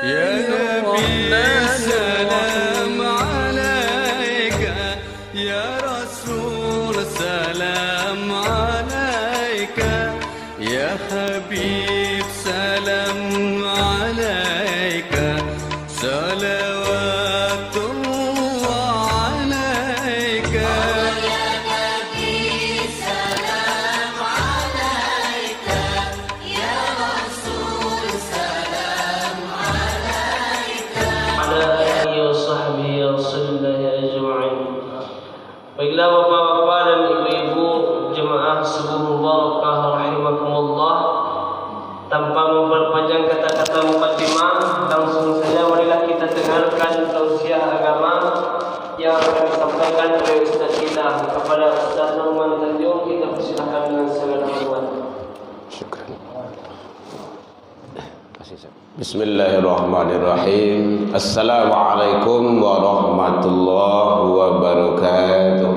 يا نبي سلام عليك، يا رسول سلام عليك، يا حبيب سلام عليك، صلوات الله عليك. يا نبي سلام عليك، يا رسول سلام عليك. على آله وصحبه وسلم أجمعين. Baiklah bapak-bapak dan ibu-ibu jemaah subuh mubarakah rahimakumullah, tanpa memperpanjang kata-kata mukadimah, langsung saja marilah kita dengarkan tausiah agama yang akan disampaikan oleh Ustaz kita kepada Ustaz Norman Tanjung. Kita persilakan dengan segala hormat. Syukran. Bismillahirrahmanirrahim. Assalamualaikum warahmatullahi wabarakatuh.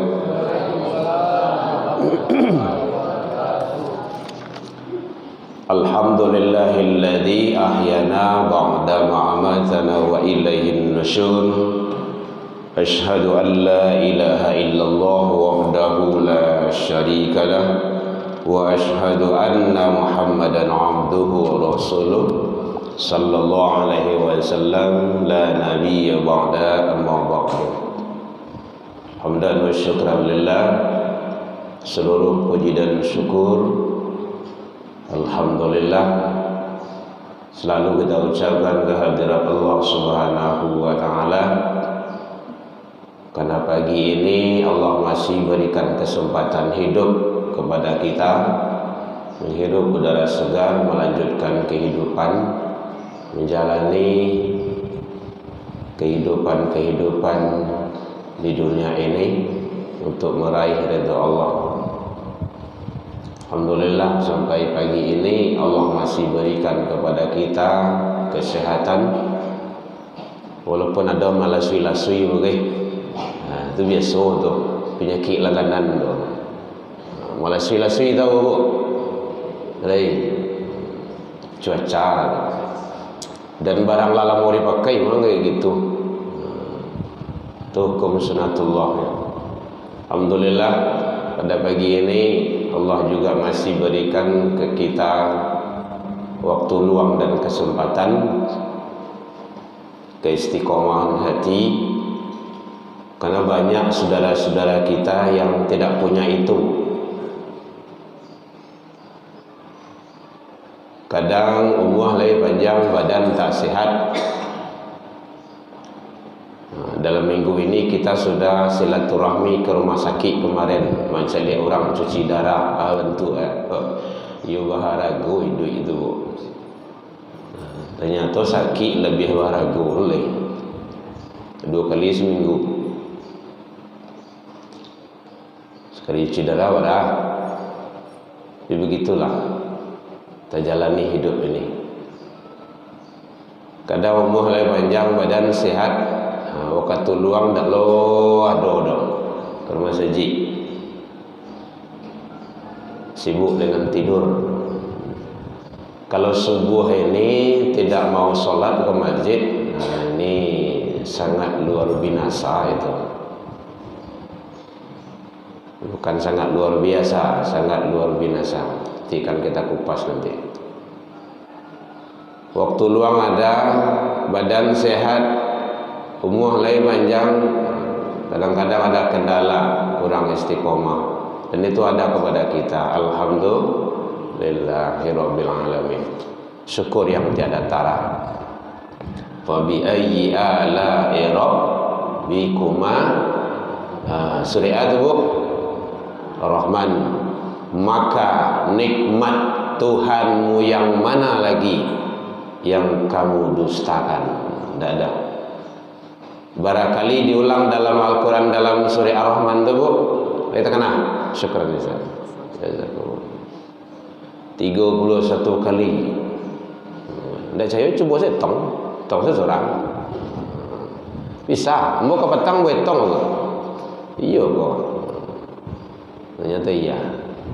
Alhamdulillahilladzi ahyana ba'da ma amatana wa ilaihin nusyur. Asyhadu an la ilaha illallah wahdahu la syarika lah wa asyhadu anna Muhammadan abduhu wa rasuluh sallallahu alaihi wasallam la nabiyya ba'da amma ba'du. Hamdan wa syukran lillah, seluruh puji dan syukur alhamdulillah selalu kita ucapkan kehadirat Allah Subhanahu wa taala, karena pagi ini Allah masih berikan kesempatan hidup kepada kita, menghirup udara segar, melanjutkan kehidupan, menjalani kehidupan di dunia ini untuk meraih ridha Allah. Alhamdulillah sampai pagi ini Allah masih berikan kepada kita kesehatan, walaupun ada malasui-lasui mungkin. Itu biasa tu, penyakit langganan tu. Malasui-lasui tahu bu? Cuaca dan barang lalang mau dipakai memang kayak gitu. Itu hukum sunatullah ya. Alhamdulillah pada pagi ini Allah juga masih berikan ke kita waktu luang dan kesempatan, keistiqomahan hati, karena banyak saudara-saudara kita yang tidak punya itu. Kadang umur lagi panjang, badan tak sihat. Dalam minggu ini kita sudah silaturahmi ke rumah sakit kemarin, macam lihat orang cuci darah, bentuk you baharagu itu. Ternyata sakit lebih baharagu lagi. 2 kali seminggu. Sekali cuci darah wadah. Jadi begitulah kita jalani hidup ini. Kadang umur lagi panjang, badan sehat, waktu luang dak lo ada ke rumah masjid, sibuk dengan tidur. Kalau subuh ini tidak mau sholat ke masjid, ini sangat luar binasa itu. Bukan sangat luar biasa, sangat luar binasa. Nanti kan kita kupas nanti. Waktu luang ada, badan sehat, umur lagi panjang, kadang-kadang ada kendala, kurang istiqomah, dan itu ada kepada kita. Alhamdulillahirabbil alamin. Syukur yang tiada tara. Fa bi ayyi ala'i rabbikuma surah Bu Ar-Rahman, maka nikmat Tuhanmu yang mana lagi yang kamu dustakan? Tidak ada. Barangkali diulang dalam Al-Quran dalam surah Ar-Rahman itu Bu. Kita kena. Syukran Ustaz. 31 kali. Tidak saya coba saya tong seseorang. Bisa. Mau ke petang gue tong. Iya kok. Ternyata iya.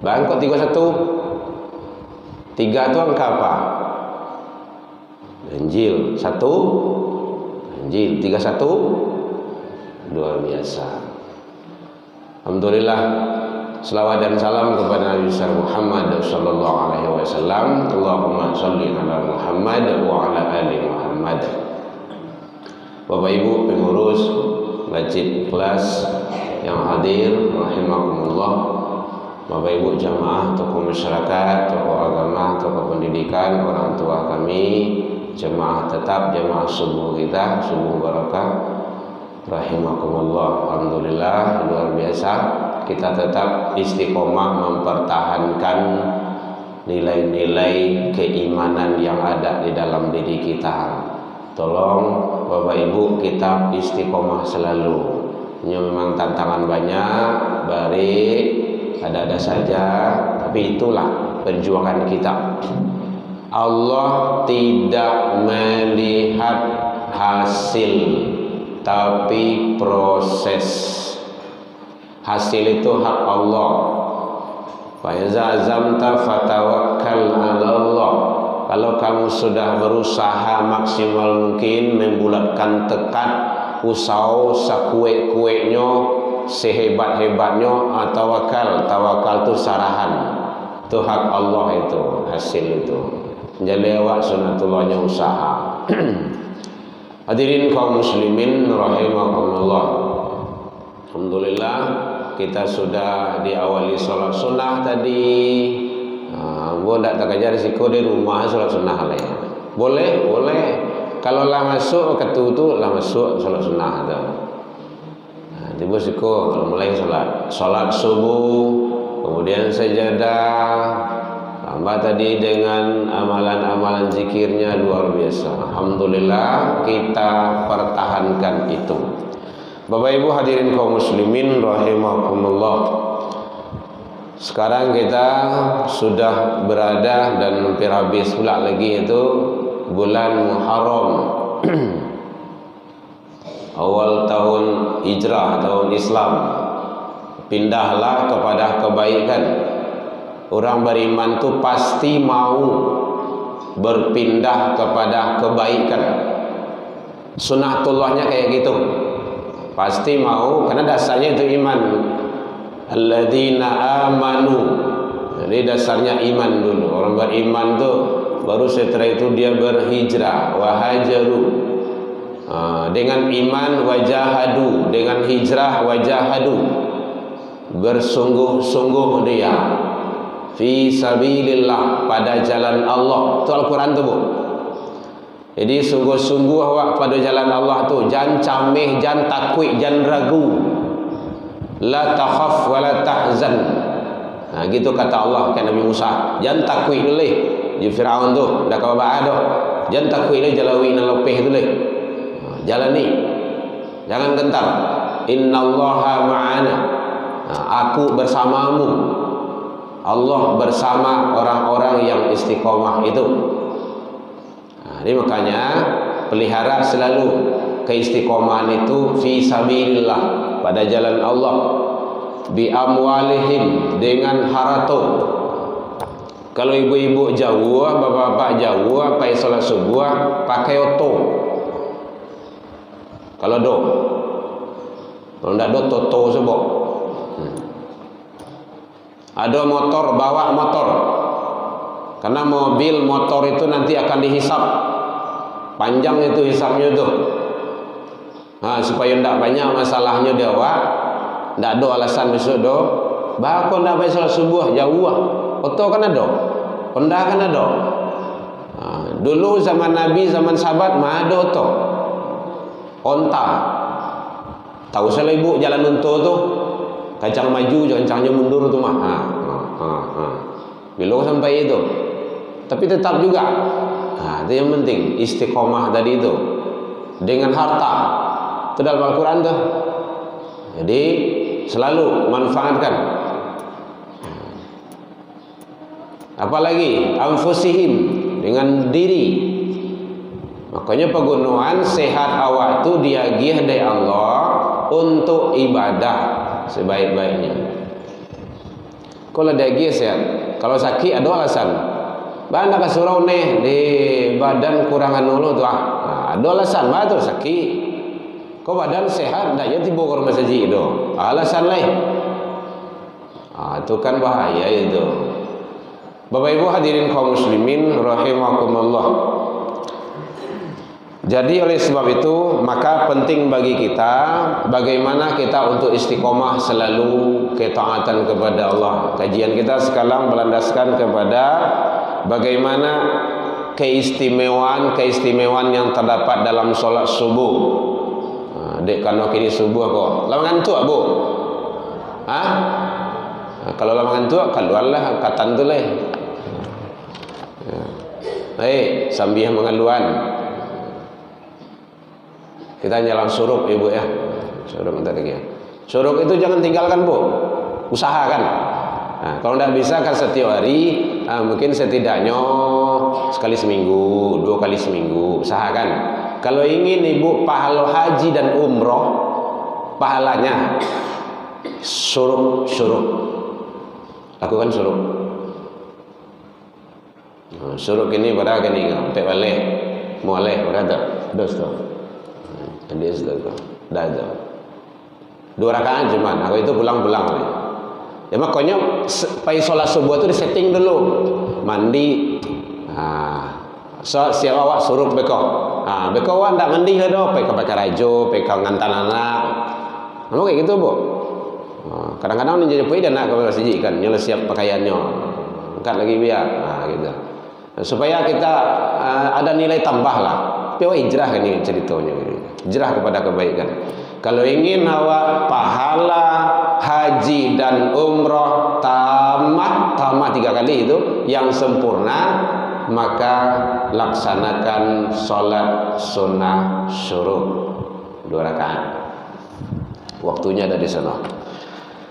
Bang kok 31? 3 itu angka apa? Injil 1, Injil 31, luar biasa. Alhamdulillah, selawat dan salam kepada Nabi besar Muhammad sallallahu alaihi wasallam. Allahumma shalli ala Muhammad wa ala ali Muhammad. Bapak Ibu pengurus Masjid Ikhlas yang hadir rahimakumullah, Bapak Ibu jamaah, tokoh masyarakat, tokoh agama, tokoh pendidikan, orang tua kami, jemaah tetap, jemaah subuh kita, subuh barakah, rahimakumullah. Alhamdulillah, luar biasa, kita tetap istiqomah mempertahankan nilai-nilai keimanan yang ada di dalam diri kita. Tolong Bapak Ibu kita istiqomah selalu. Ini memang tantangan banyak, baik, ada-ada saja, tapi itulah perjuangan kita. Allah tidak melihat hasil, tapi proses. Hasil itu hak Allah. Fa iza azamta fatawakkal 'ala Allah. Kalau kamu sudah berusaha maksimal mungkin membulatkan tekad, usaha sekue-kuenya, sehebat-hebatnya, tawakal itu sarahan. Itu hak Allah, itu hasil itu. Jadi awak sunatullahnya usaha. Hadirin kaum muslimin rahimakumullah. Alhamdulillah kita sudah diawali sholat sunnah tadi. Boleh tak kerja risiko di rumah sholat sunnah lah ya. Boleh. Kalau lah masuk ketutup lah masuk sholat sunnah tu. Tiba risiko kalau mulai sholat subuh, kemudian sajadah, tambah tadi dengan amalan-amalan zikirnya luar biasa. Alhamdulillah kita pertahankan itu. Bapak Ibu hadirin kaum muslimin rahimakumullah. Sekarang kita sudah berada dan hampir habis pula lagi itu bulan Muharram. Awal tahun hijrah, tahun Islam. Pindahlah kepada kebaikan. Orang beriman tu pasti mau berpindah kepada kebaikan. Sunnatullahnya kayak gitu. Pasti mau, karena dasarnya itu iman. Alladzina amanu. Jadi dasarnya iman dulu. Orang beriman tu baru setelah itu dia berhijrah, wahajaru. Dengan iman wajahadu, dengan hijrah wajahadu. Bersungguh-sungguh dia fi sabilillah, pada jalan Allah. Itu Al-Quran tu Bu. Jadi sungguh-sungguh awak pada jalan Allah tu. Jangan camih, jangan takwik, jangan ragu. La takhaf wa la tahzan. Gitu kata Allah kepada Nabi Musa. Jangan takwik dulu di Firaun tu, dah kau ba'a dah. Jangan takwik dulu jalawi nan lepeh dulu. Jalani. Jangan gentar. Innallaha ma'ana. Aku bersamamu. Allah bersama orang-orang yang istiqomah itu. Ini makanya pelihara selalu keistiqomahan itu fi sabilillah, pada jalan Allah, bi amwalihim, dengan harta. Kalau ibu-ibu jauh, bapak-bapak jauh, pakai salat subuh pakai oto. Kalau ndak do toto sebab. Ada motor, bawa motor. Karena mobil, motor itu nanti akan dihisap. Panjang itu hisapnya tu. Supaya tidak banyak masalahnya dia awak, tidak ada alasan besok do. Bahkan tidak baik salat subuh jauh. Oto kan ada, Honda kan ada. Dulu zaman Nabi, zaman sahabat mah ada oto, onta. Tahu saya ibu jalan unta tu, kacang maju, kacangnya mundur tu mah. Belok sampai itu. Tapi tetap juga. Itu yang penting istiqomah tadi itu. Dengan harta. Itu dalam Al-Quran tu. Jadi selalu manfaatkan. Apalagi anfusihim, dengan diri. Makanya pegunungan sehat awak tu diagih dari Allah untuk ibadah sebaik-baiknya. Kalau diagih sehat, kalau sakit ada alasan. Bah nak surau nih di badan kurangan dulu tuh ada alasan bah tu sakit. Kau badan sehat dah ya tiba ke rumah saji itu. Alasan lain. Itu kan bahaya itu. Bapak Ibu hadirin kaum muslimin rahimakumullah. Jadi oleh sebab itu maka penting bagi kita bagaimana kita untuk istiqomah selalu ketaatan kepada Allah. Kajian kita sekarang berlandaskan kepada bagaimana keistimewaan yang terdapat dalam solat subuh. Dek kano kini subuh kok. Lama ngantuk Bu? Kalau lama ngantuk keluarlah katan tu leh. Sambil mengaluan. Kita jalan suruk Ibu ya. Suruk bentar lagi ya. Suruk itu jangan tinggalkan Bu. Usahakan. Nah, kalau tidak bisa kan setiap hari mungkin setidaknya sekali seminggu, 2 kali seminggu. Usahakan. Kalau ingin Ibu pahala haji dan umroh pahalanya suruk. Lakukan suruk. Suruk ini pada gini sampai balik. Mualeh berada. Dos tu. Dia sudah dah ada 2 rakaat cuman aku itu pulang-pulang nih. Ya makanya pai solat subuh itu disetting dulu mandi siap awak suruh beko awak ndak mandi lah doh pakai rajo pakai ngantan anak kayak gitu Bu. Kadang-kadang ni jadi dan nak kalau siji kan nyala siap pakaiannya angkat lagi biar gitu supaya kita ada nilai tambah lah. Tapi hijrah kan ini ceritanya ini. Hijrah kepada kebaikan. Kalau ingin awak pahala haji dan umroh tamat 3 kali itu yang sempurna, maka laksanakan solat sunnah syuruk 2 rakaat. Waktunya ada di sana.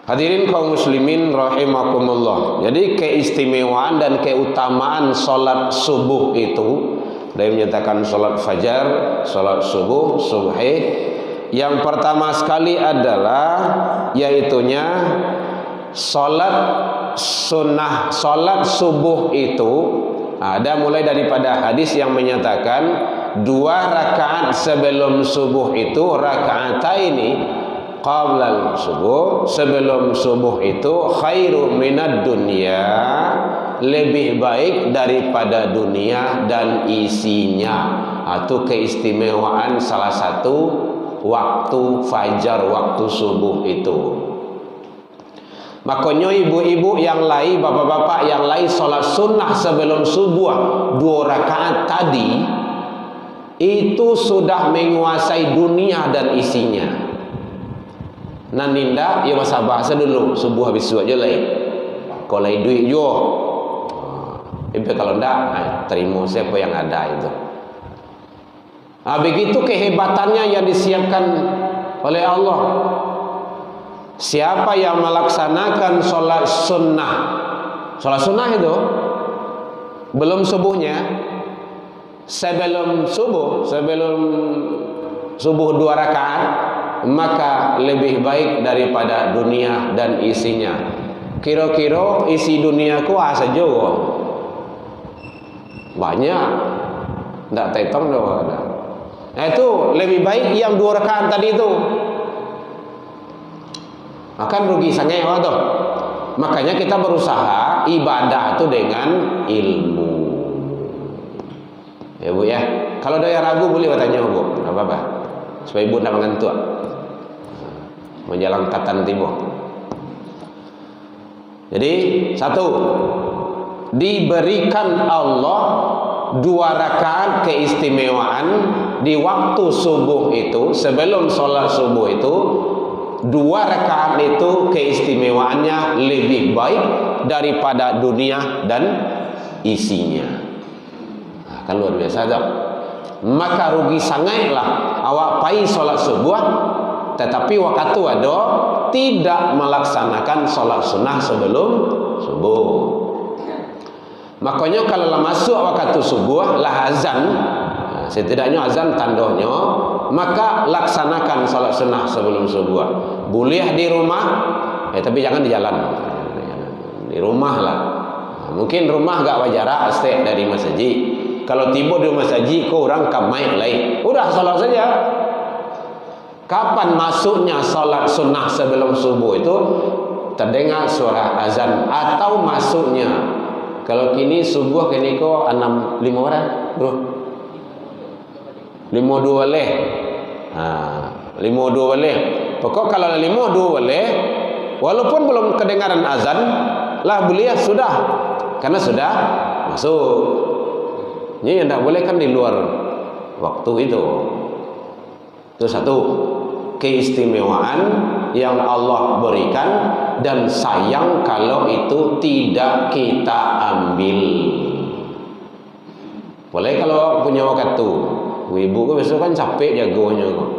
Hadirin kaum muslimin rahimakumullah. Jadi keistimewaan dan keutamaan solat subuh itu dia menyatakan solat fajar, solat subuh, subhi. Yang pertama sekali adalah yaitunya solat sunnah, solat subuh itu ada mulai daripada hadis yang menyatakan 2 rakaat sebelum subuh itu raka'ataini qabla subuh, sebelum subuh itu khairu minad dunya, lebih baik daripada dunia dan isinya. Itu keistimewaan salah satu waktu fajar, waktu subuh itu. Makanya ibu-ibu yang lain, bapak-bapak yang lain solat sunnah sebelum subuh 2 rakaat tadi itu sudah menguasai dunia dan isinya. Naninda ya masa bahasa dulu subuh habis subuh aja lain. Kalau duit jo kalau enggak, terima siapa yang ada itu. Begitu kehebatannya yang disiapkan oleh Allah. Siapa yang melaksanakan solat sunnah itu belum subuhnya, sebelum subuh 2 rakaat, maka lebih baik daripada dunia dan isinya. Kira-kira isi duniaku saja banyak, tidak tetong doang. Itu lebih baik yang 2 rakaat tadi itu. Akan rugi sangat tuh. Makanya kita berusaha ibadah itu dengan ilmu. Ya Bu ya. Kalau ada yang ragu boleh bertanya Bu, enggak apa-apa. Supaya Ibu tidak mengantuk. Menjalang katan tiba. Jadi 1, diberikan Allah 2 rakaat keistimewaan di waktu subuh itu, sebelum sholat subuh itu 2 rakaat itu keistimewaannya lebih baik daripada dunia dan isinya. Kan luar biasa tak? Maka rugi sangatlah awak pai sholat subuh tetapi waktu ada tidak melaksanakan sholat sunnah sebelum subuh. Makanya kalau masuk waktu subuh lah azan, setidaknya azan tandanya, maka laksanakan salat sunnah sebelum subuh. Boleh di rumah, tapi jangan di jalan. Di rumah lah. Mungkin rumah gak wajar stay dari masjid. Kalau tiba di masjid kau orang kamai lain, udah salat saja. Kapan masuknya salat sunnah sebelum subuh itu? Terdengar suara azan atau masuknya. Kalau kini subuh kini ko 5 orang, bro. 52 leh. 52 leh. Pokok kalau 52 leh, walaupun belum kedengaran azan, lah beliau sudah, karena sudah masuk. Ini yang tidak boleh kan di luar waktu itu. Itu satu keistimewaan yang Allah berikan, dan sayang kalau itu tidak kita ambil. Boleh kalau punya waktu. Ibu ko besok kan capek jagonya kok.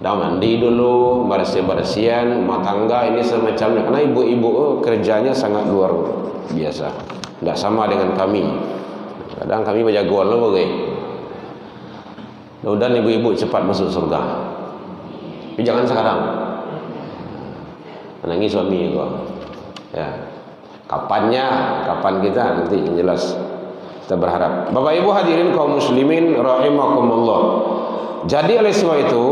Dah mandi dulu, bersih-bersihan rumah tangga ini semacamnya. Karena ibu-ibu kerjanya sangat luar biasa. Tidak sama dengan kami. Kadang kami berjagoan loh bagai. Mudah-mudahan ibu-ibu cepat masuk surga. Tapi jangan sekarang. Menangis suami itu. Ya. Kapannya? Kapan kita nanti yang jelas. Kita berharap. Bapak Ibu hadirin kaum muslimin rahimakumullah. Jadi oleh sebab itu,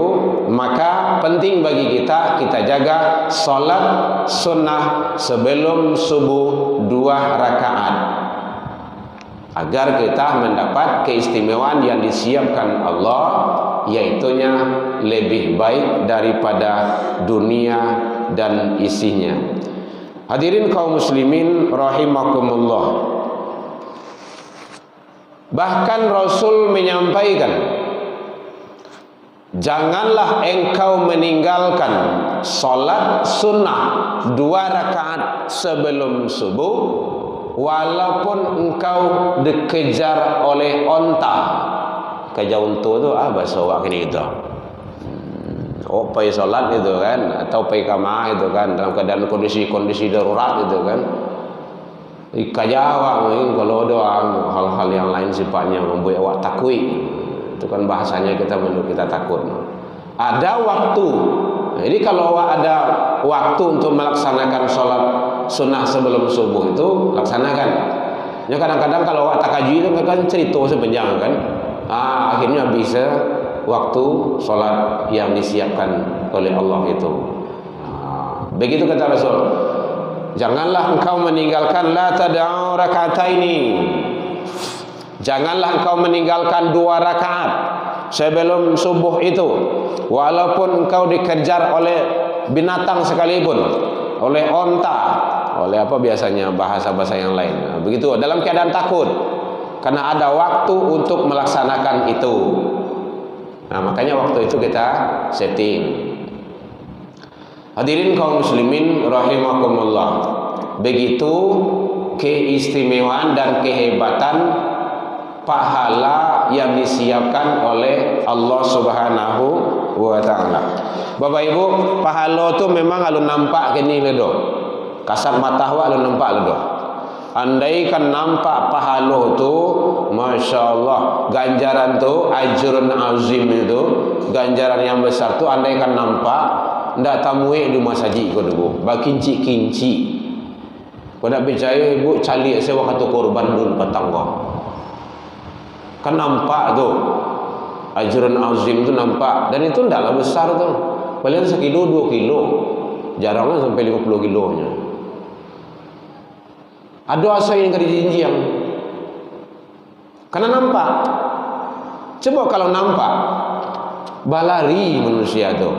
maka penting bagi kita jaga salat sunnah sebelum subuh 2 rakaat. Agar kita mendapat keistimewaan yang disiapkan Allah, yaitunya lebih baik daripada dunia dan isinya. Hadirin kaum muslimin rahimakumullah. Bahkan Rasul menyampaikan, janganlah engkau meninggalkan salat sunnah 2 rakaat sebelum subuh, walaupun engkau dikejar oleh onta. Kejar unta tu bahasa awak kini itu. Pergi solat itu kan, atau pergi kamar itu kan, dalam keadaan kondisi darurat itu kan. Kejar awak kalau ada hal-hal yang lain sifatnya membuat awak takut. Itu kan bahasanya kita takut. Ada waktu. Jadi kalau awak ada waktu untuk melaksanakan sholat sunnah sebelum subuh itu laksanakan. Ya kadang-kadang kalau awak tak kaji itu kan cerita sepanjang kan. Akhirnya bisa waktu sholat yang disiapkan oleh Allah itu. Begitu kata Rasul. Janganlah engkau meninggalkan la tad'u raka'ataini. Janganlah engkau meninggalkan 2 rakaat sebelum subuh itu, walaupun engkau dikejar oleh binatang sekalipun, oleh onta, oleh apa biasanya bahasa-bahasa yang lain. Begitu dalam keadaan takut, karena ada waktu untuk melaksanakan itu. Makanya waktu itu kita setting. Hadirin kaum muslimin rahimakumullah. Begitu keistimewaan dan kehebatan pahala yang disiapkan oleh Allah Subhanahu wa taala. Bapak Ibu, pahala tu memang alun nampak kini ledo. Kasat mata awak alun nampak ledo. Andai kan nampak pahala tu, masya-Allah, ganjaran tu ajrun azim itu, ganjaran yang besar tu andai kan nampak, ndak tamui di masjid ko dulu. Ba kinci-kinci. Ko nak percaya ibu cali sewa kata korban dulu petangga. Kan nampak tu ajrun azim tu nampak, dan itu ndaklah besar tu, paling 1 kilo 2 kilo, jarangnya sampai 50 kilonya. Ada asa yang kejinjiang karena nampak. Coba kalau nampak balari manusia tu,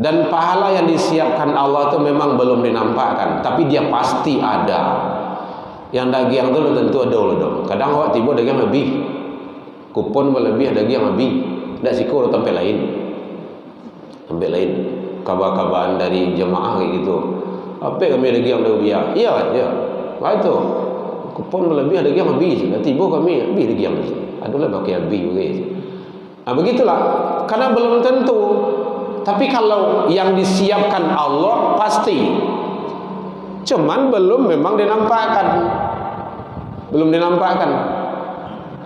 dan pahala yang disiapkan Allah tu memang belum dinampakkan, tapi dia pasti ada. Yang daging tu tentu ada loh. Kadang awak tiba daging lebih, kupon berlebih daging lebih, tak sikur tempat lain, kabar-kabaran dari jemaah kayak gitu. Apa kami daging lebih? Iya. Itu kupon berlebih daging lebih. Tiba kami lebih daging. Adalah pakai lebih juga. Begitulah. Karena belum tentu. Tapi kalau yang disiapkan Allah pasti. Cuman belum memang dinampakkan.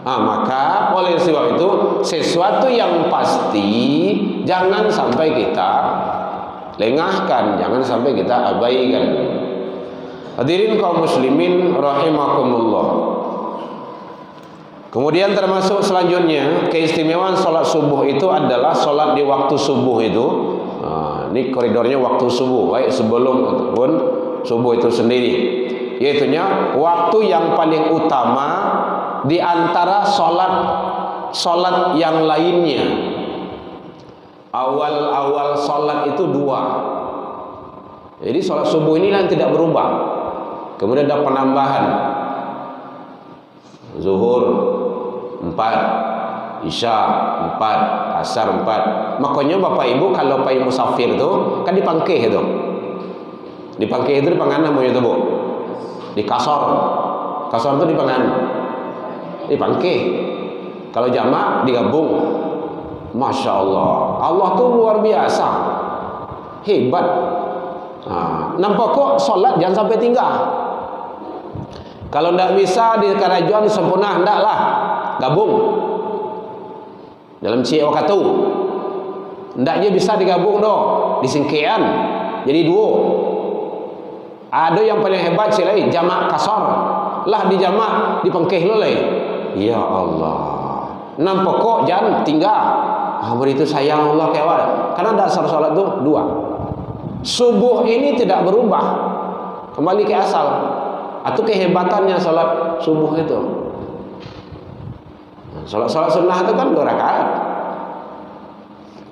Maka oleh sebab itu sesuatu yang pasti jangan sampai kita lengahkan, jangan sampai kita abaikan. Hadirin kaum muslimin rahimakumullah. Kemudian termasuk selanjutnya keistimewaan sholat subuh itu adalah sholat di waktu subuh itu. Ini koridornya waktu subuh, baik sebelum ataupun subuh itu sendiri. Yaitunya waktu yang paling utama di antara sholat yang lainnya. Awal sholat itu 2. Jadi sholat subuh ini yang tidak berubah. Kemudian ada penambahan zuhur 4, isya 4, asar 4. Makanya Bapak Ibu kalau pai musafir itu kan dipangkeh itu. Dipangkeh itu dipangan namanya itu, Bu. Di kasor. Kasor itu dipangan. Dipangkeh. Kalau jamak digabung. Masya Allah. Allah tuh luar biasa. Hebat. Nampak kok sholat jangan sampai tinggal. Kalau tidak bisa di kerajuan sempurna, hendaklah gabung dalam cik waktu. Hendaknya bisa digabung di singkian jadi 2. Ada yang paling hebat silai jamak kasar lah, di jamak dipengkeh loleh. Ya Allah, nampak kok jangan tinggal. Itu sayang Allah kewal. Karena dasar sholat itu 2. Subuh ini tidak berubah, kembali ke asal. Atau kehebatannya sholat subuh itu. Sholat sunnah itu kan 2 rakaat.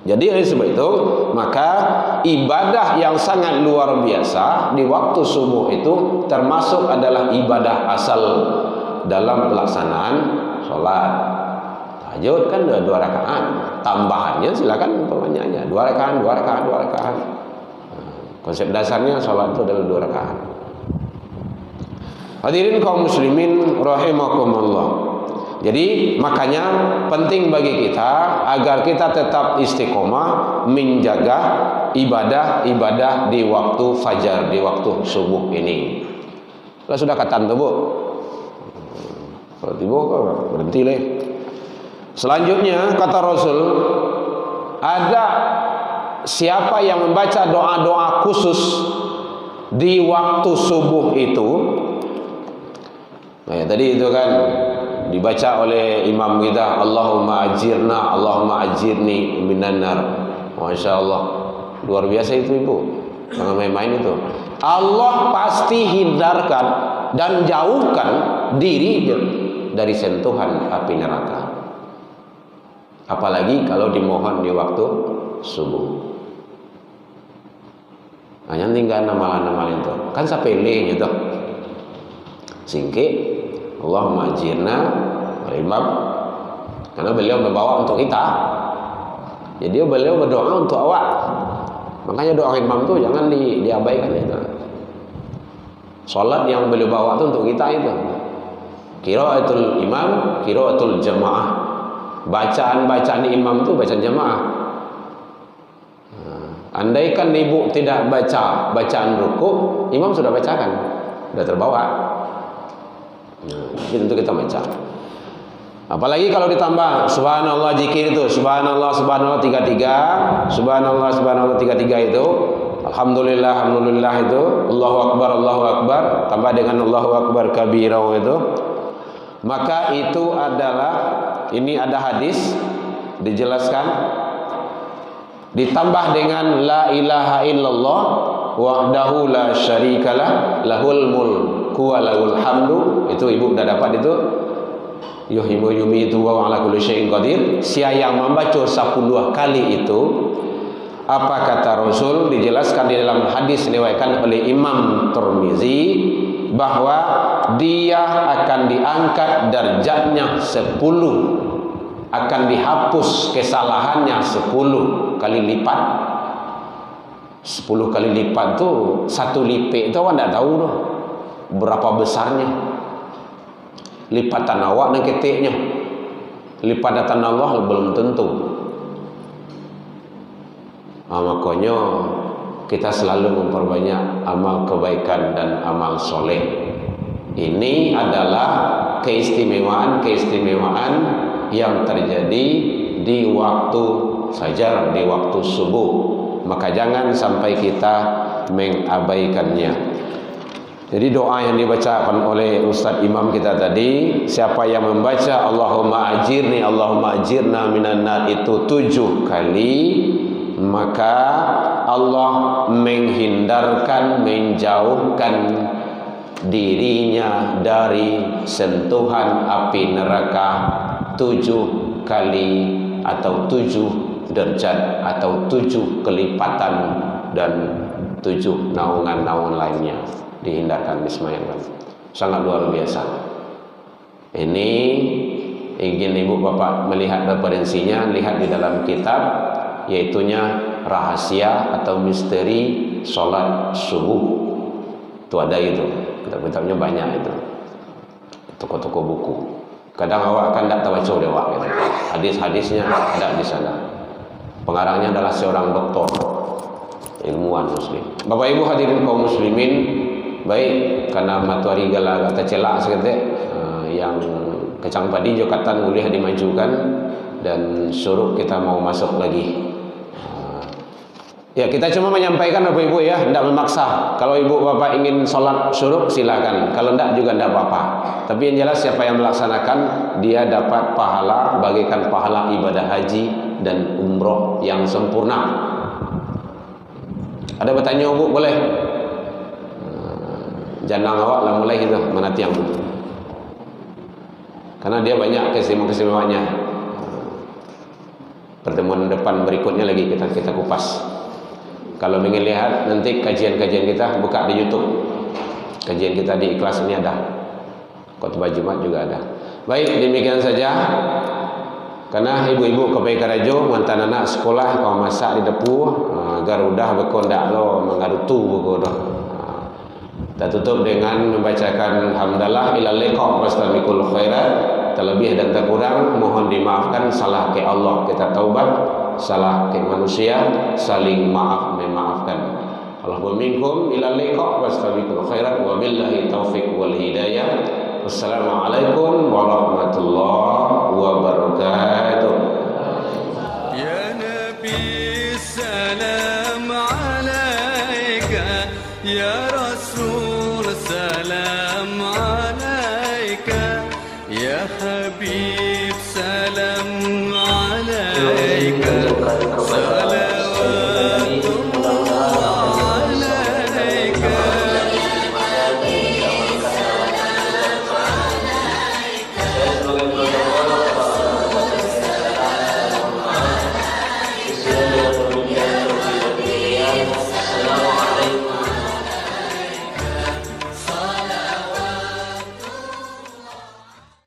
Jadi oleh sebab itu maka ibadah yang sangat luar biasa di waktu subuh itu termasuk adalah ibadah asal dalam pelaksanaan sholat. Tahajud kan 2 rakaat. Tambahannya silakan perbanyakannya 2 rakaat, 2 rakaat, 2 rakaat. Konsep dasarnya sholat itu adalah 2 rakaat. Hadirin kaum muslimin rahimakumullah. Jadi makanya penting bagi kita agar kita tetap istiqomah menjaga ibadah-ibadah di waktu fajar, di waktu subuh ini. Kalau sudah katan tuh, Bu. Kalau tiba berhenti leh. Selanjutnya kata Rasul, ada siapa yang membaca doa-doa khusus di waktu subuh itu. Nah, tadi itu kan dibaca oleh imam kita, Allahumma ajirni minan nar. Masya Allah, luar biasa itu Ibu, jangan main-main itu. Allah pasti hindarkan dan jauhkan diri dari sentuhan api neraka. Apalagi kalau dimohon di waktu subuh. Hanya tinggal nama-nama itu kan sepele gitu. Singkir Allahumma ajirna imam, karena beliau membawa untuk kita. Jadi beliau berdoa untuk awak. Makanya doa imam itu jangan diabaikan itu. Salat yang beliau bawa itu untuk kita itu. Qiraatul imam, qiraatul jamaah. Bacaan-bacaan imam itu bacaan jamaah. Andaikan ibu tidak baca bacaan rukuk, imam sudah bacakan, sudah terbawa. Itu kita baca. Apalagi kalau ditambah subhanallah zikir itu, subhanallah 33, subhanallah 33 itu, alhamdulillah itu, Allahu akbar, tambah dengan Allahu akbar kabira itu. Maka itu adalah, ini ada hadis dijelaskan, ditambah dengan la ilaha illallah wahdahu la syarikalah lahul mulku wa lahul hamdu. Itu Ibu sudah dapat itu. Yuhyimu yumitu wa ala kulli syai'in qadir. Siapa yang membaca 10 kali itu, apa kata Rasul, dijelaskan di dalam hadis diriwayatkan oleh Imam Tirmizi, bahwa dia akan diangkat derajatnya 10, akan dihapus kesalahannya 10 kali lipat. 10 kali lipat tuh, 1 lipat itu awak tidak tahu tuh berapa besarnya. Lipatan awak dan ketiknya, lipatan Allah belum tentu. Makanya kita selalu memperbanyak amal kebaikan dan amal soleh. Ini adalah keistimewaan yang terjadi di waktu fajar, di waktu subuh. Maka jangan sampai kita mengabaikannya. Jadi doa yang dibacakan oleh Ustaz Imam kita tadi, siapa yang membaca Allahumma ajirna minan nar itu 7 kali, maka Allah menghindarkan, menjauhkan dirinya dari sentuhan api neraka 7 kali atau 7 derajat atau 7 kelipatan dan 7 naungan-naungan lainnya dihindarkan. Bismillah. Sangat luar biasa. Ini ingin ibu bapak melihat referensinya, lihat di dalam kitab, yaitunya rahasia atau misteri solat subuh. Itu ada itu, kitab-kitabnya banyak itu, toko-toko buku. Kadang awak akan tak tahu awak gitu. Hadis-hadisnya ada di sana. Pengarangnya adalah seorang doktor, ilmuwan muslim. Bapak ibu hadirin kaum muslimin, baik karena matuari gala kata celak sekete yang kecang padi jokatan boleh dimajukan dan suruh kita mau masuk lagi. Ya, kita cuma menyampaikan Bapak Ibu ya, tidak memaksa. Kalau Ibu Bapak ingin sholat syuruk silakan, kalau tidak juga tidak apa-apa. Tapi yang jelas siapa yang melaksanakan dia dapat pahala bagikan pahala ibadah haji dan umroh yang sempurna. Ada bertanya Bu, boleh? Jangan awak lah mulai kita mana tiang Bu. Karena dia banyak keistimewaan-keistimewaannya. Pertemuan depan berikutnya lagi kita kupas. Kalau ingin lihat nanti kajian-kajian kita buka di YouTube. Kajian kita di Ikhlas ini ada. Khotbah Jumat juga ada. Baik, demikian saja. Karena ibu-ibu kebaik karajo mantan anak sekolah kau masak di depu garudah bekondak lo mengarutu bekono. Kita tutup dengan membacakan hamdalah ilal liqa wastamikul khairat. Terlebih dan terkurang mohon dimaafkan, salah ke Allah kita taubat, salah ke manusia saling maaf memaafkan. Allahumma minkum ilal liqa wastamikul khairat wa billahi taufiq wal hidayah. Wassalamualaikum warahmatullahi